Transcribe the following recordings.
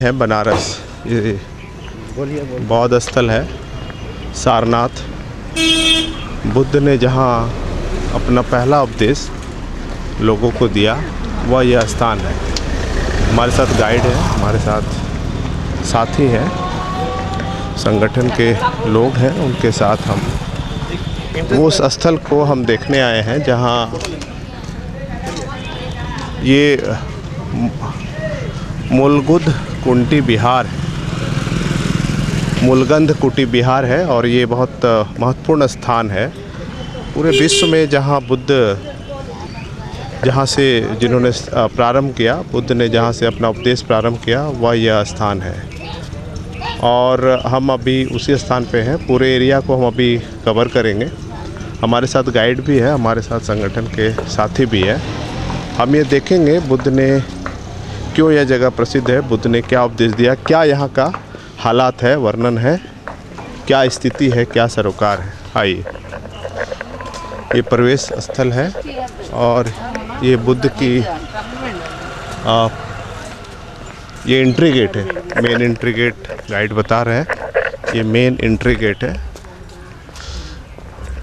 है बनारस, ये बौद्ध स्थल है सारनाथ। बुद्ध ने जहाँ अपना पहला उपदेश लोगों को दिया वह यह स्थान है। हमारे साथ गाइड है, हमारे साथ साथी हैं, संगठन के लोग हैं, उनके साथ हम उस स्थल को हम देखने आए हैं जहाँ ये मूलगुद कुटी विहार है, मूलगंध कुटी विहार है और ये बहुत महत्वपूर्ण स्थान है पूरे विश्व में। जहाँ से जिन्होंने प्रारंभ किया, बुद्ध ने जहाँ से अपना उपदेश प्रारंभ किया वह यह स्थान है और हम अभी उसी स्थान पे हैं। पूरे एरिया को हम अभी कवर करेंगे। हमारे साथ गाइड भी है, हमारे साथ संगठन के साथी भी है। हम ये देखेंगे बुद्ध ने क्यों यह जगह प्रसिद्ध है, बुद्ध ने क्या उपदेश दिया, क्या यहाँ का हालात है, वर्णन है, क्या स्थिति है, क्या सरोकार है। आइए, ये प्रवेश स्थल है और ये बुद्ध की ये एंट्री गेट है, मेन एंट्री गेट गाइड बता रहे हैं। ये मेन एंट्री गेट है।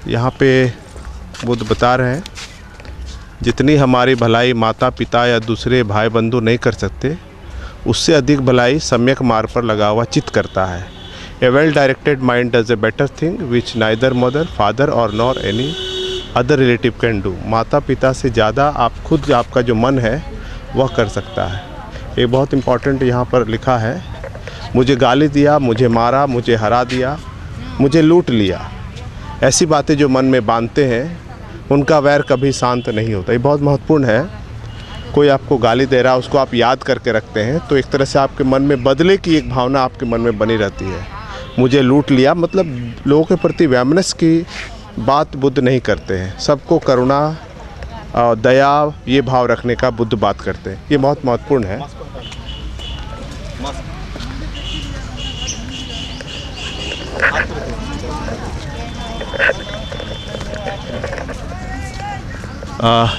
यहाँ पे बुद्ध बता रहे हैं जितनी हमारी भलाई माता पिता या दूसरे भाई बंधु नहीं कर सकते, उससे अधिक भलाई सम्यक मार्ग पर लगा हुआ चित्त करता है। A well directed mind does a better thing which neither mother father or nor any other relative can do. माता पिता से ज़्यादा आप खुद, आपका जो मन है वह कर सकता है। ये बहुत इम्पॉर्टेंट यहाँ पर लिखा है। मुझे गाली दिया, मुझे मारा, मुझे हरा दिया, मुझे लूट लिया, ऐसी बातें जो मन में बांधते हैं उनका वैर कभी शांत नहीं होता। ये बहुत महत्वपूर्ण है। कोई आपको गाली दे रहा है, उसको आप याद करके रखते हैं तो एक तरह से आपके मन में बदले की एक भावना आपके मन में बनी रहती है। मुझे लूट लिया मतलब लोगों के प्रति वैमनस्य की बात बुद्ध नहीं करते हैं। सबको करुणा और दया ये भाव रखने का बुद्ध बात करते हैं। ये बहुत महत्वपूर्ण है।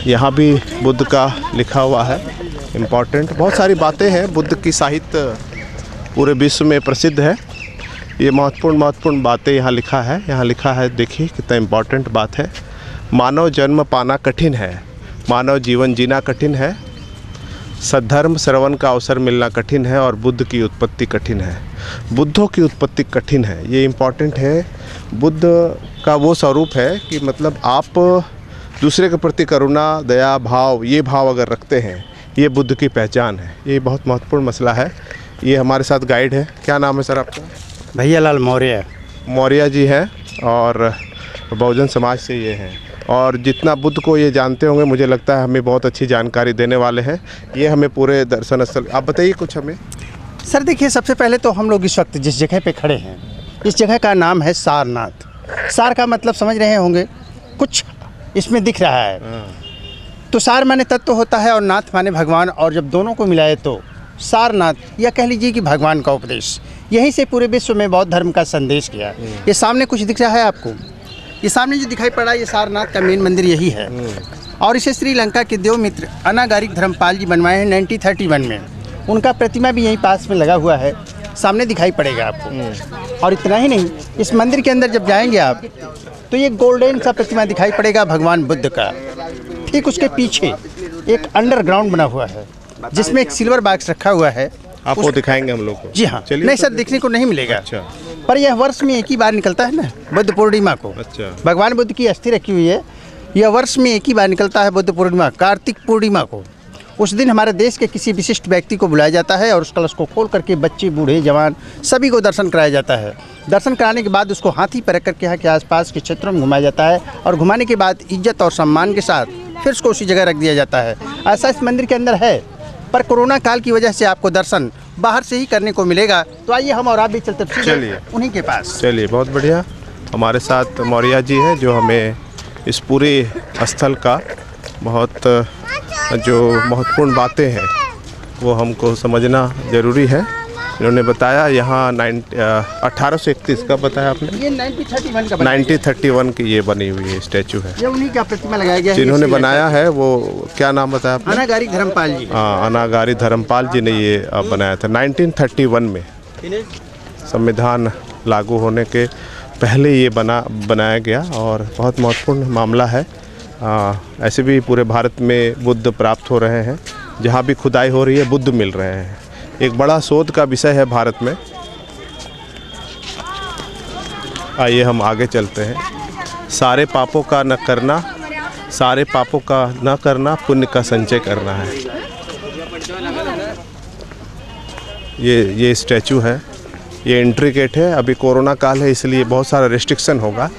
यहाँ भी बुद्ध का लिखा हुआ है इम्पॉर्टेंट। बहुत सारी बातें हैं, बुद्ध की साहित्य पूरे विश्व में प्रसिद्ध है। ये महत्वपूर्ण बातें यहाँ लिखा है। यहाँ लिखा है, देखिए कितना इम्पॉर्टेंट बात है। मानव जन्म पाना कठिन है, मानव जीवन जीना कठिन है, सद्धर्म श्रवण का अवसर मिलना कठिन है और बुद्ध की उत्पत्ति कठिन है। बुद्धों की उत्पत्ति कठिन है, ये इम्पॉर्टेंट है। बुद्ध का वो स्वरूप है कि मतलब आप दूसरे के प्रति करुणा दया भाव, ये भाव अगर रखते हैं, ये बुद्ध की पहचान है। ये बहुत महत्वपूर्ण मसला है। ये हमारे साथ गाइड है, क्या नाम है सर आपका? भैयालाल मौर्य। मौर्य जी हैं और बहुजन समाज से ये हैं और जितना बुद्ध को ये जानते होंगे मुझे लगता है हमें बहुत अच्छी जानकारी देने वाले हैं। ये हमें पूरे दर्शन स्थल, आप बताइए कुछ हमें। सर देखिए, सबसे पहले तो हम लोग इस वक्त जिस जगह पे खड़े हैं, इस जगह का नाम है सारनाथ। सार का मतलब समझ रहे होंगे, कुछ इसमें दिख रहा है। तो सार माने तत्व होता है और नाथ माने भगवान, और जब दोनों को मिलाए तो सारनाथ, या कह लीजिए कि भगवान का उपदेश। यहीं से पूरे विश्व में बौद्ध धर्म का संदेश किया। ये सामने कुछ दिख रहा है आपको, ये सामने जो दिखाई पड़ रहा है, ये सारनाथ का मेन मंदिर यही है और इसे श्रीलंका के देवमित्र अनागारिक धर्मपाल जी बनवाए हैं 1931 में। उनका प्रतिमा भी यहीं पास में लगा हुआ है, सामने दिखाई पड़ेगा आपको। और इतना ही नहीं, इस मंदिर के अंदर जब जाएंगे आप तो ये गोल्डन सा प्रतिमा दिखाई पड़ेगा भगवान बुद्ध का। ठीक उसके पीछे एक अंडरग्राउंड बना हुआ है जिसमें एक सिल्वर बॉक्स रखा हुआ है। आपको दिखाएंगे हम लोग को? जी हाँ। नहीं सर, देखने को नहीं मिलेगा। अच्छा। पर यह वर्ष में एक ही बार निकलता है ना, बुद्ध पूर्णिमा को। अच्छा। भगवान बुद्ध की अस्थि रखी हुई है, यह वर्ष में एक ही बार निकलता है, बुद्ध पूर्णिमा, कार्तिक पूर्णिमा को। उस दिन हमारे देश के किसी विशिष्ट व्यक्ति को बुलाया जाता है और उस कलश को खोल करके बच्चे बूढ़े जवान सभी को दर्शन कराया जाता है। दर्शन कराने के बाद उसको हाथी पर रख करके यहाँ के आसपास के क्षेत्रों में घुमाया जाता है और घुमाने के बाद इज्जत और सम्मान के साथ फिर उसको उसी जगह रख दिया जाता है। ऐसा इस मंदिर के अंदर है, पर कोरोना काल की वजह से आपको दर्शन बाहर से ही करने को मिलेगा। तो आइए हम और आप भी चलते चलिए उन्हीं के पास। चलिए, बहुत बढ़िया। हमारे साथ मौर्य जी हैं जो हमें इस पूरे स्थल का जो महत्वपूर्ण बातें हैं वो हमको समझना ज़रूरी है। इन्होंने बताया यहाँ 1831 का बताया आपने, ये 1931 का बनाया 1931 की ये बनी हुई है स्टैचू है। ये उन्हीं का प्रतिमा लगाया गया है। जिन्होंने बनाया है वो क्या नाम बताया आपने? अनागारी धर्मपाल जी। हाँ, अनागारी धर्मपाल जी ने ये बनाया था 1931 में। संविधान लागू होने के पहले ये बनाया गया और बहुत महत्वपूर्ण मामला है। ऐसे भी पूरे भारत में बुद्ध प्राप्त हो रहे हैं, जहाँ भी खुदाई हो रही है बुद्ध मिल रहे हैं। एक बड़ा शोध का विषय है भारत में। आइए हम आगे चलते हैं। सारे पापों का न करना, सारे पापों का न करना, पुण्य का संचय करना है। ये स्टैचू है, ये एंट्री गेट है। अभी कोरोना काल है इसलिए बहुत सारा रेस्ट्रिक्शन होगा।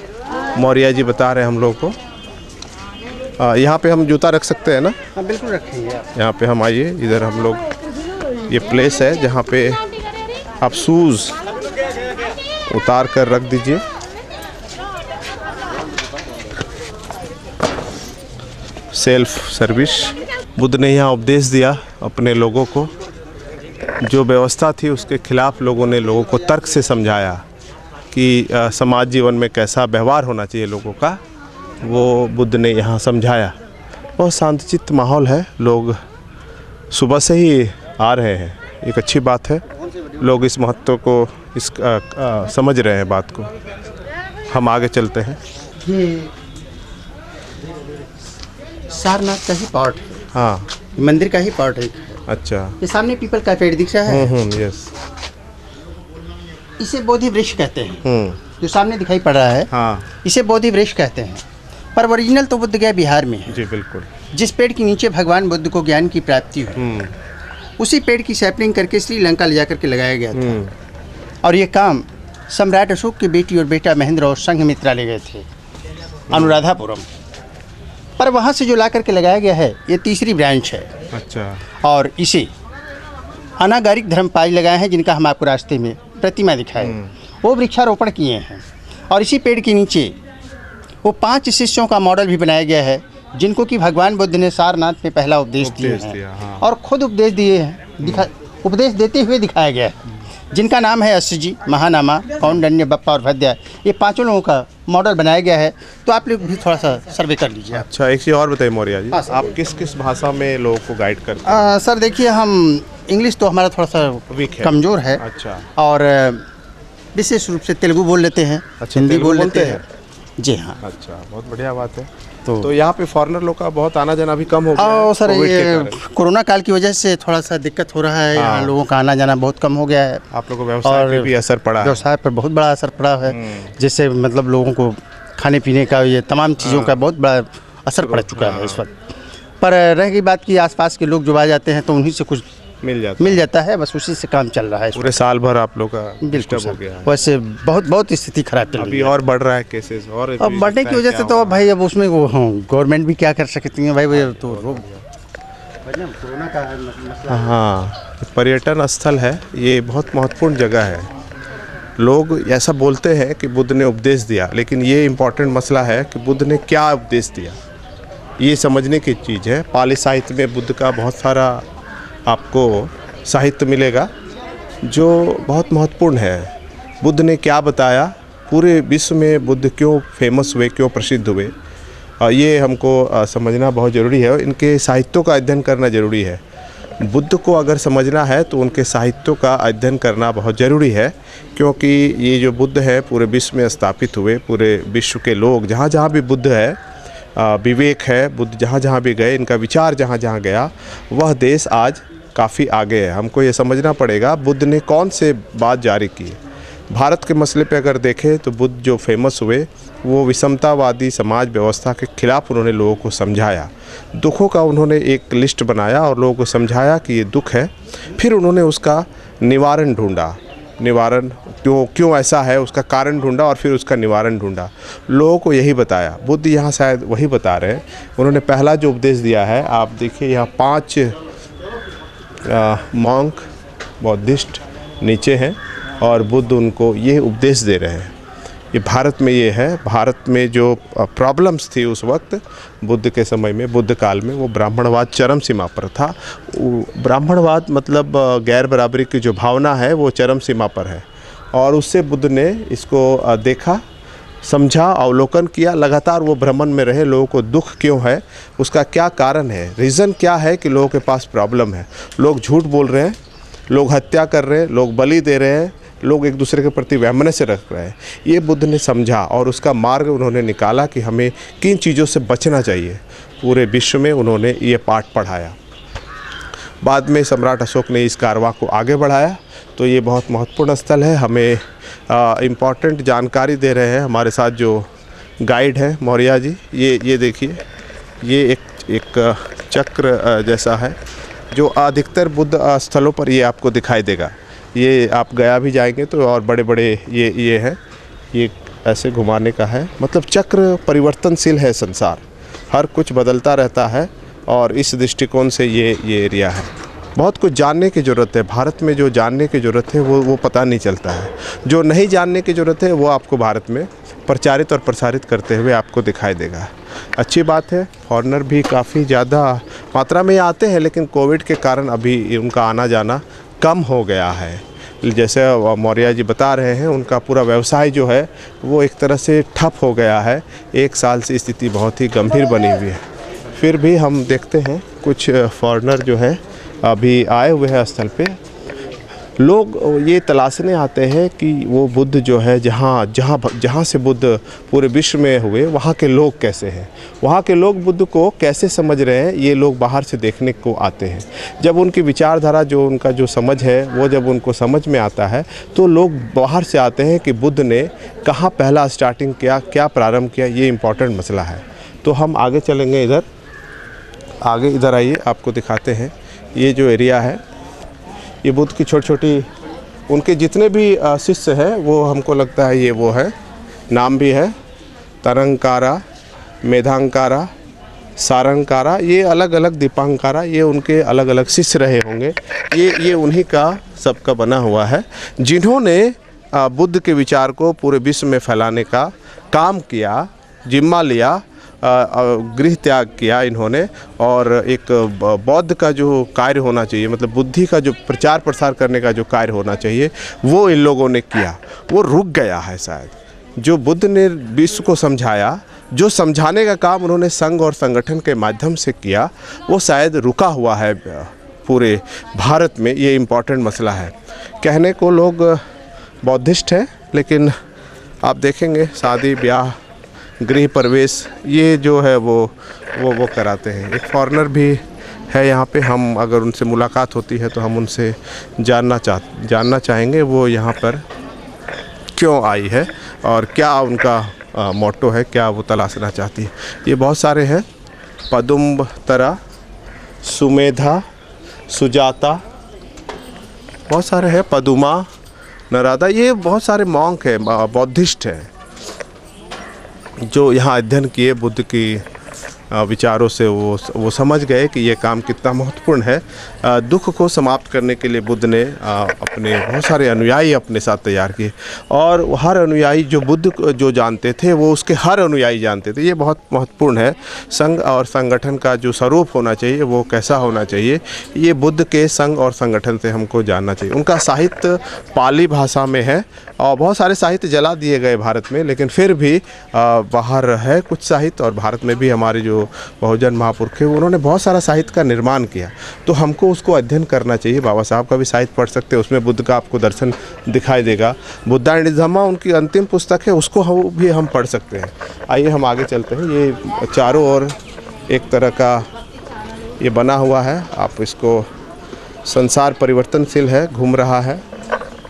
मौर्य जी बता रहे हैं हम लोग को। यहाँ पे हम जूता रख सकते हैं ना? हाँ बिल्कुल रखेंगे आप। यहाँ पे हम आइए, इधर हम लोग, ये प्लेस है जहाँ पे आप शूज़ उतार कर रख दीजिए। Self service. बुद्ध ने यहाँ उपदेश दिया अपने लोगों को। जो व्यवस्था थी उसके खिलाफ लोगों ने लोगों को तर्क से समझाया कि समाज जीवन में कैसा व्यवहार होना चाहिए लोगों का, वो बुद्ध ने यहाँ समझाया। बहुत शांतचित्त माहौल है, लोग सुबह से ही आ रहे हैं, एक अच्छी बात है। लोग इस महत्व को समझ रहे हैं बात को। हम आगे चलते हैं। ये सारनाथ का ही पार्ट है। हाँ, मंदिर का ही पार्ट है। अच्छा। ये सामने पीपल का पेड़ दिख रहा है। यस। इसे बोधि वृक्ष कहते हैं। जो सामने दिखाई पड़ रहा है, हाँ, इसे बोधि वृक्ष कहते हैं। पर ओरिजिनल तो बुद्ध गया बिहार में है। जी बिल्कुल। जिस पेड़ के नीचे भगवान बुद्ध को ज्ञान की प्राप्ति हुई, उसी पेड़ की सैपलिंग करके श्रीलंका ले जाकर के लगाया गया था। और ये काम सम्राट अशोक की बेटी और बेटा महेंद्र और संघमित्रा ले गए थे अनुराधापुरम। पर वहाँ से जो ला करके लगाया गया है, ये तीसरी ब्रांच है। अच्छा। और इसे अनागारिक धर्मपाल लगाए हैं, जिनका हम आपको रास्ते में प्रतिमा दिखाए। वो वृक्षारोपण किए हैं। और इसी पेड़ के नीचे वो 5 शिष्यों का मॉडल भी बनाया गया है, जिनको कि भगवान बुद्ध ने सारनाथ में पहला उपदेश दिया है। हाँ। और खुद उपदेश दिए हैं, उपदेश देते हुए दिखाया गया है, जिनका नाम है अश्वजी, महानामा, कौंडन्य, बप्पा और भद्या। ये 5 लोगों का मॉडल बनाया गया है। तो आप लोग भी थोड़ा सा सर्वे कर लीजिए। अच्छा, एक चीज़ और बताइए मौर्य जी, हाँ, आप किस किस भाषा में लोगों को गाइड करते हैं? सर देखिए, हम इंग्लिश तो हमारा थोड़ा सा वीक है, कमज़ोर है। अच्छा। और विशेष रूप से तेलुगु बोल लेते हैं, अच्छा, हिंदी तेलुगु बोल बोलते लेते हैं। जी हाँ। अच्छा, बहुत बढ़िया बात है। तो यहाँ पे फॉरेनर लोग का बहुत आना जाना भी कम हो गया है सर, कोविड के ये कारण। कोरोना काल की वजह से थोड़ा सा दिक्कत हो रहा है। यहाँ लोगों का आना जाना बहुत कम हो गया है। आप लोगों को व्यवसाय पे भी असर पड़ा है? व्यवसाय पर बहुत बड़ा असर पड़ा है, जिससे मतलब लोगों को खाने पीने का, ये तमाम चीज़ों का बहुत बड़ा असर पड़ चुका है इस वक्त। पर रह गई बात कि आसपास के लोग जो आ जाते हैं तो उन्हीं से कुछ मिल जाता है, बस उसी से काम चल रहा है। पूरे साल भर आप लोग का बिल्कुल डिस्टर्ब हो गया है। वैसे बहुत स्थिति खराब चल रही अभी है। और बढ़ रहा है केसेस, और अब बढ़ने की वजह से तो भाई अब उसमें वो गवर्नमेंट भी क्या कर सकती है भाई, वो तो कोरोना का मसला। हाँ, पर्यटन स्थल है, ये बहुत महत्वपूर्ण जगह है। लोग ऐसा बोलते हैं कि बुद्ध ने उपदेश दिया, लेकिन ये इम्पोर्टेंट मसला है कि बुद्ध ने क्या उपदेश दिया, ये समझने की चीज़ है। पाली साहित्य में बुद्ध का बहुत सारा आपको साहित्य मिलेगा जो बहुत महत्वपूर्ण है। बुद्ध ने क्या बताया, पूरे विश्व में बुद्ध क्यों फेमस हुए, क्यों प्रसिद्ध हुए, ये हमको समझना बहुत ज़रूरी है। इनके साहित्यों का अध्ययन करना ज़रूरी है। बुद्ध को अगर समझना है तो उनके साहित्यों का अध्ययन करना बहुत ज़रूरी है, क्योंकि ये जो बुद्ध है पूरे विश्व में स्थापित हुए। पूरे विश्व के लोग जहाँ जहाँ भी बुद्ध है, विवेक है, बुद्ध जहाँ जहाँ भी गए, इनका विचार जहाँ जहाँ गया, वह देश आज काफ़ी आगे है। हमको ये समझना पड़ेगा बुद्ध ने कौन से बात जारी की। भारत के मसले पे अगर देखें तो बुद्ध जो फेमस हुए वो विषमतावादी समाज व्यवस्था के खिलाफ उन्होंने लोगों को समझाया। दुखों का उन्होंने एक लिस्ट बनाया और लोगों को समझाया कि ये दुख है। फिर उन्होंने उसका निवारण ढूंढा, निवारण क्यों ऐसा है उसका कारण ढूंढा और फिर उसका निवारण ढूंढा, लोगों को यही बताया। बुद्ध यहाँ शायद वही बता रहे हैं। उन्होंने पहला जो उपदेश दिया है, आप देखिए यहाँ 5 मॉन्क बुद्धिस्ट नीचे हैं और बुद्ध उनको ये उपदेश दे रहे हैं ये भारत में ये है। भारत में जो प्रॉब्लम्स थी उस वक्त बुद्ध के समय में, बुद्ध काल में, वो ब्राह्मणवाद चरम सीमा पर था। ब्राह्मणवाद मतलब गैर बराबरी की जो भावना है वो चरम सीमा पर है, और उससे बुद्ध ने इसको देखा, समझा, अवलोकन किया। लगातार वो भ्रमण में रहे, लोगों को दुख क्यों है, उसका क्या कारण है, रीज़न क्या है कि लोगों के पास प्रॉब्लम है। लोग झूठ बोल रहे हैं, लोग हत्या कर रहे हैं, लोग बलि दे रहे हैं, लोग एक दूसरे के प्रति वैमनस्य रख रहे हैं। ये बुद्ध ने समझा और उसका मार्ग उन्होंने निकाला कि हमें किन चीज़ों से बचना चाहिए। पूरे विश्व में उन्होंने ये पाठ पढ़ाया। बाद में सम्राट अशोक ने इस कारवां को आगे बढ़ाया। तो ये बहुत महत्वपूर्ण स्थल है। हमें इम्पॉर्टेंट जानकारी दे रहे हैं हमारे साथ जो गाइड हैं मौर्य जी। ये देखिए, ये एक चक्र जैसा है जो अधिकतर बुद्ध स्थलों पर ये आपको दिखाई देगा। ये आप गया भी जाएंगे तो और बड़े बड़े ये है, ये ऐसे घुमाने का है। मतलब चक्र परिवर्तनशील है, संसार हर कुछ बदलता रहता है, और इस दृष्टिकोण से ये एरिया है। बहुत कुछ जानने की ज़रूरत है। भारत में जो जानने की ज़रूरत है वो पता नहीं चलता है। जो नहीं जानने की ज़रूरत है वो आपको भारत में प्रचारित और प्रसारित करते हुए आपको दिखाई देगा। अच्छी बात है। फॉरेनर भी काफ़ी ज़्यादा मात्रा में आते हैं, लेकिन कोविड के कारण अभी उनका आना जाना कम हो गया है। जैसे मौर्य जी बता रहे हैं, उनका पूरा व्यवसाय जो है वो एक तरह से ठप हो गया है। 1 साल से स्थिति बहुत ही गंभीर बनी हुई है। फिर भी हम देखते हैं कुछ फॉरेनर जो है अभी आए हुए हैं स्थल पे। लोग ये तलाशने आते हैं कि वो बुद्ध जो है जहाँ से बुद्ध पूरे विश्व में हुए, वहाँ के लोग कैसे हैं, वहाँ के लोग बुद्ध को कैसे समझ रहे हैं। ये लोग बाहर से देखने को आते हैं। जब उनकी विचारधारा जो उनका जो समझ है वो जब उनको समझ में आता है तो लोग बाहर से आते हैं कि बुद्ध ने कहाँ पहला स्टार्टिंग किया, क्या प्रारंभ किया। ये इम्पॉर्टेंट मसला है। तो हम आगे चलेंगे, इधर आइए, आपको दिखाते हैं। ये जो एरिया है ये बुद्ध की छोटी छोटी उनके जितने भी शिष्य हैं वो हमको लगता है ये वो है। नाम भी है तरंकारा, मेधांकारा, सारंकारा, ये अलग अलग दीपांकारा, ये उनके अलग अलग शिष्य रहे होंगे। ये उन्हीं का सबका बना हुआ है, जिन्होंने बुद्ध के विचार को पूरे विश्व में फैलाने का काम किया, जिम्मा लिया, गृह त्याग किया इन्होंने। और एक बौद्ध का जो कार्य होना चाहिए, मतलब बुद्धि का जो प्रचार प्रसार करने का जो कार्य होना चाहिए, वो इन लोगों ने किया। वो रुक गया है शायद। जो बुद्ध ने विश्व को समझाया, जो समझाने का काम उन्होंने संघ और संगठन के माध्यम से किया, वो शायद रुका हुआ है पूरे भारत में। ये इम्पॉर्टेंट मसला है। कहने को लोग बौद्धिस्ट हैं, लेकिन आप देखेंगे शादी ब्याह गृह प्रवेश ये जो है वो कराते हैं। एक फॉरेनर भी है यहाँ पे। हम अगर उनसे मुलाकात होती है तो हम उनसे जानना चाहेंगे वो यहाँ पर क्यों आई है और क्या उनका मोटो है, क्या वो तलाशना चाहती है। ये बहुत सारे हैं, पदुम्बतरा, सुमेधा, सुजाता, बहुत सारे हैं, पदुमा, नरादा। ये बहुत सारे मॉन्क हैं, बौद्धिस्ट हैं, जो यहाँ अध्ययन किए बुद्ध की विचारों से। वो समझ गए कि ये काम कितना महत्वपूर्ण है। दुख को समाप्त करने के लिए बुद्ध ने अपने बहुत सारे अनुयायी अपने साथ तैयार किए, और हर अनुयायी जो बुद्ध जो जानते थे वो उसके हर अनुयायी जानते थे। ये बहुत महत्वपूर्ण है। संघ और संगठन का जो स्वरूप होना चाहिए वो कैसा होना चाहिए, ये बुद्ध के संघ और संगठन से हमको जानना चाहिए। उनका साहित्य पाली भाषा में है, और बहुत सारे साहित्य जला दिए गए भारत में, लेकिन फिर भी बाहर है कुछ साहित्य। और भारत में भी हमारे जो बहुजन महापुरुष हैं उन्होंने बहुत सारा साहित्य का निर्माण किया, तो हमको उसको अध्ययन करना चाहिए। बाबा साहब का भी साहित्य पढ़ सकते हैं, उसमें बुद्ध का आपको दर्शन दिखाई देगा। बुद्धा एंड धम्मा उनकी अंतिम पुस्तक है, उसको भी हम पढ़ सकते हैं। आइए हम आगे चलते हैं। ये चारों ओर एक तरह का ये बना हुआ है, आप इसको, संसार परिवर्तनशील है, घूम रहा है,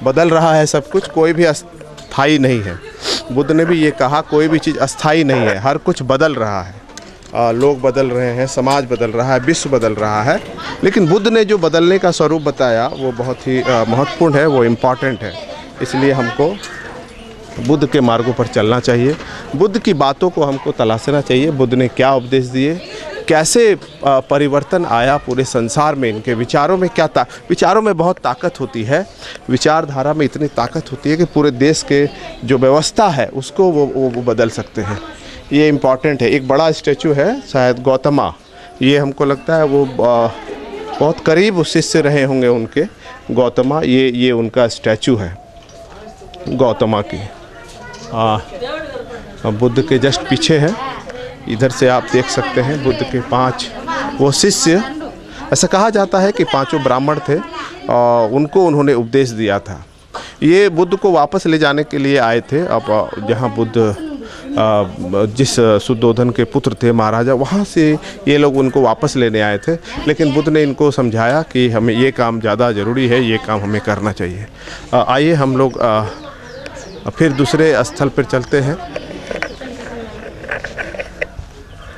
बदल रहा है सब कुछ, कोई भी अस्थाई नहीं है। बुद्ध ने भी ये कहा, कोई भी चीज़ अस्थाई नहीं है, हर कुछ बदल रहा है। लोग बदल रहे हैं, समाज बदल रहा है, विश्व बदल रहा है, लेकिन बुद्ध ने जो बदलने का स्वरूप बताया वो बहुत ही महत्वपूर्ण है, वो इम्पॉर्टेंट है। इसलिए हमको बुद्ध के मार्गों पर चलना चाहिए, बुद्ध की बातों को हमको तलाशना चाहिए। बुद्ध ने क्या उपदेश दिए, कैसे परिवर्तन आया पूरे संसार में, इनके विचारों में क्या विचारों में बहुत ताकत होती है, विचारधारा में इतनी ताकत होती है कि पूरे देश के जो व्यवस्था है उसको वो बदल सकते हैं। ये इम्पॉर्टेंट है। एक बड़ा स्टैचू है शायद गौतमा, ये हमको लगता है वो बहुत करीब शिष्य रहे होंगे उनके, गौतमा, ये उनका स्टैचू है गौतमा की। बुद्ध के जस्ट पीछे है, इधर से आप देख सकते हैं बुद्ध के 5 वो शिष्य। ऐसा कहा जाता है कि 5 ब्राह्मण थे और उनको उन्होंने उपदेश दिया था। ये बुद्ध को वापस ले जाने के लिए आए थे। अब जहाँ बुद्ध जिस शुद्धोधन के पुत्र थे महाराजा, वहाँ से ये लोग उनको वापस लेने आए थे, लेकिन बुद्ध ने इनको समझाया कि हमें ये काम ज़्यादा ज़रूरी है, ये काम हमें करना चाहिए। आइए हम लोग फिर दूसरे स्थल पर चलते हैं।